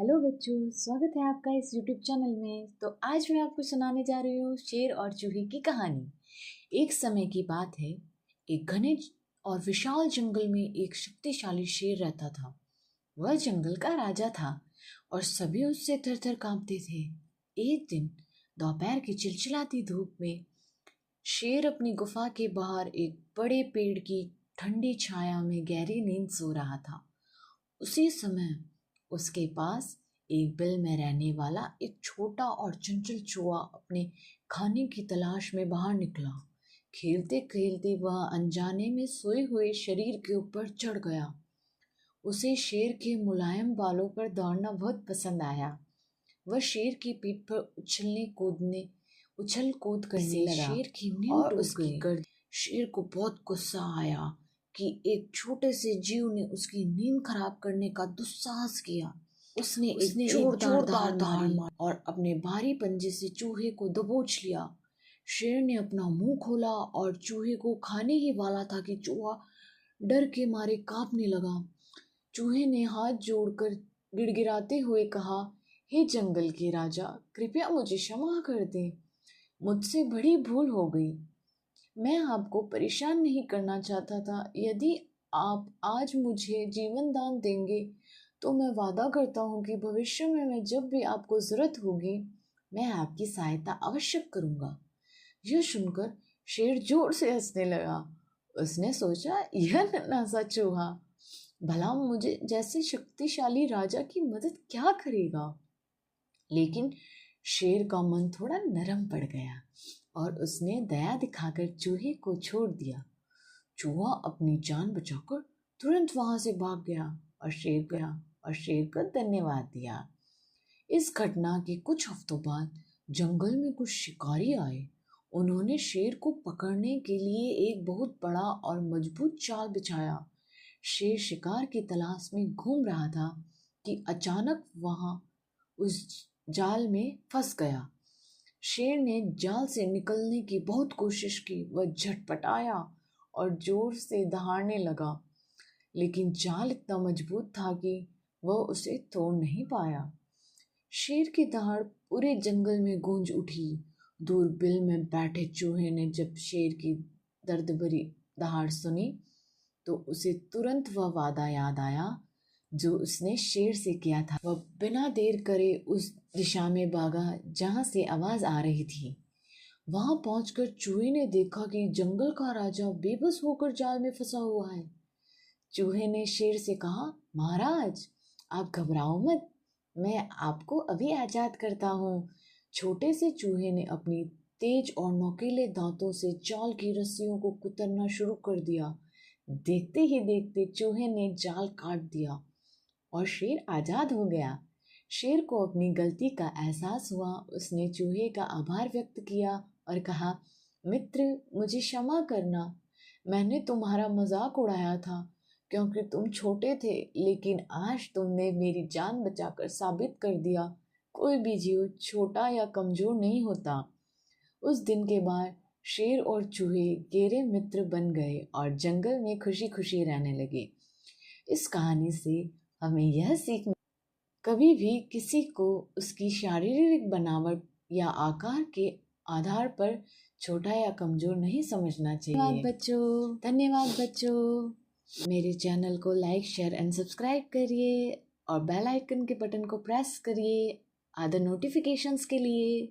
Hello बच्चों, स्वागत है आपका इस यूट्यूब चैनल में। तो आज मैं आपको सुनाने जा रही हूँ शेर और चूहे की कहानी। एक समय की बात है, एक घने और विशाल जंगल में एक शक्तिशाली शेर रहता था। वह जंगल का राजा था और सभी उससे थर थर कांपते थे। एक दिन दोपहर की चिलचिलाती धूप में शेर अपनी गुफा के बाहर एक बड़े पेड़ की ठंडी छाया में गहरी नींद सो रहा था। उसी समय उसके पास एक बिल में रहने वाला एक छोटा और चंचल चूहा अपने खाने की तलाश में बाहर निकला। खेलते खेलते वह अनजाने में सोए हुए शरीर के ऊपर चढ़ गया। उसे शेर के मुलायम बालों पर दौड़ना बहुत पसंद आया। वह शेर की पीठ पर उछल कूद करने लगा। शेर की नींद और उसकी गर्दन। शेर को बहुत गुस्सा आया कि एक छोटे से जीव ने उसकी नींद खराब करने का दुस्साहस किया। उसने एक जोरदार दहाड़ मारी और अपने भारी पंजे से चूहे को दबोच लिया। शेर ने अपना मुंह खोला और चूहे को खाने ही वाला था कि चूहा डर के मारे कांपने लगा। चूहे ने हाथ जोड़कर गिड़गिड़ाते हुए कहा, हे जंगल के राजा, कृपया मुझे क्षमा कर दें। मुझसे बड़ी भूल हो गई। मैं आपको परेशान नहीं करना चाहता था। यदि आप आज मुझे जीवन दान देंगे तो मैं वादा करता हूँ कि भविष्य में मैं जब भी आपको जरूरत होगी मैं आपकी सहायता अवश्य करूँगा। यह सुनकर शेर जोर से हंसने लगा। उसने सोचा, यह नन्हा चूहा भला मुझे जैसे शक्तिशाली राजा की मदद क्या करेगा। लेकिन शेर का मन थोड़ा नरम पड़ गया और उसने दया दिखाकर चूहे को छोड़ दिया। चूहा अपनी जान बचाकर तुरंत वहां से भाग गया और शेर को धन्यवाद दिया। इस घटना के कुछ हफ्तों बाद जंगल में कुछ शिकारी आए। उन्होंने शेर को पकड़ने के लिए एक बहुत बड़ा और मजबूत जाल बिछाया। शेर शिकार की तलाश में घूम रहा था कि अचानक वहां उस जाल में फंस गया। शेर ने जाल से निकलने की बहुत कोशिश की। वह झटपटाया और जोर से दहाड़ने लगा, लेकिन जाल इतना मजबूत था कि वह उसे तोड़ नहीं पाया। शेर की दहाड़ पूरे जंगल में गूंज उठी। दूर बिल में बैठे चूहे ने जब शेर की दर्द भरी दहाड़ सुनी तो उसे तुरंत वह वादा याद आया जो उसने शेर से किया था। वह बिना देर करे उस दिशा में भागा जहां से आवाज आ रही थी। वहां पहुंचकर चूहे ने देखा कि जंगल का राजा बेबस होकर जाल में फंसा हुआ है। चूहे ने शेर से कहा, महाराज, आप घबराओ मत, मैं आपको अभी आजाद करता हूँ। छोटे से चूहे ने अपनी तेज और नोकीले दांतों से जाल की रस्सियों को कुतरना शुरू कर दिया। देखते ही देखते चूहे ने जाल काट दिया और शेर आजाद हो गया। शेर को अपनी गलती का एहसास हुआ। उसने चूहे का आभार व्यक्त किया और कहा, मित्र, मुझे क्षमा करना। मैंने तुम्हारा मजाक उड़ाया था क्योंकि तुम छोटे थे, लेकिन आज तुमने मेरी जान बचाकर साबित कर दिया कोई भी जीव छोटा या कमजोर नहीं होता। उस दिन के बाद शेर और चूहे गहरे मित्र बन गए और जंगल में खुशी खुशी रहने लगे। इस कहानी से हमें यह सीख, कभी भी किसी को उसकी शारीरिक बनावट या आकार के आधार पर छोटा या कमजोर नहीं समझना चाहिए। धन्यवाद बच्चों। मेरे चैनल को लाइक, शेयर एंड सब्सक्राइब करिए और बेल आइकन के बटन को प्रेस करिए अदर नोटिफिकेशंस के लिए।